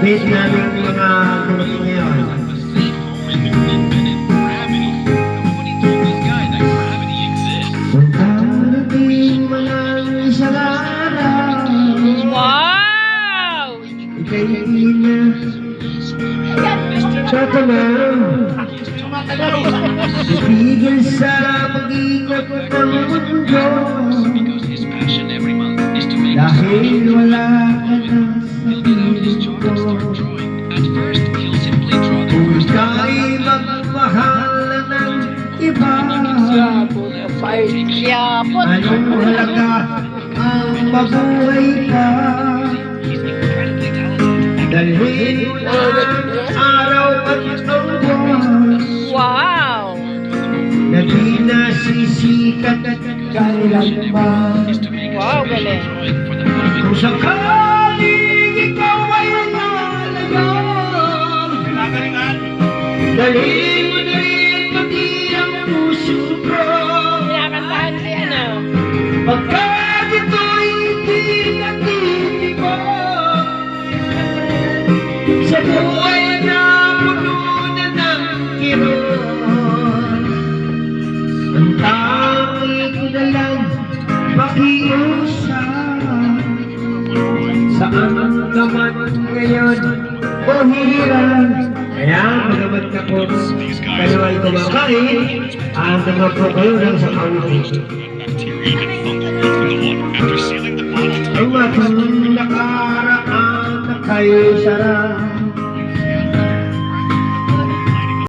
base namin mga dumating ngayon. Kung darating man ang isang araw, Wow! ika'y niya sa tanang ipigil sa pag-ikot ng mundo dahil wala ka na sa piling ko. Kung ika'y magmahal ng iba, anong halaga ang mabuhay ka? Dalhin mo na ang araw at ang buwan Wow! na di nasisikat at kailanman. Wow, galing. Kung sakaling ikaw ay nalagang, dalhin mo na rin pati ang puso ko. Kinakantahan si ano? Pagkat ito'y hindi natitibok sa buhay na puno na ng kirot. Ang tangi ko na lang makiusap, saan ka man ngayon o hirap. Kaya magamat ka po, kayo ay kumakain, ang naman po kayo lang sa kauwi. Ang matang nakaraan na kayo sarap,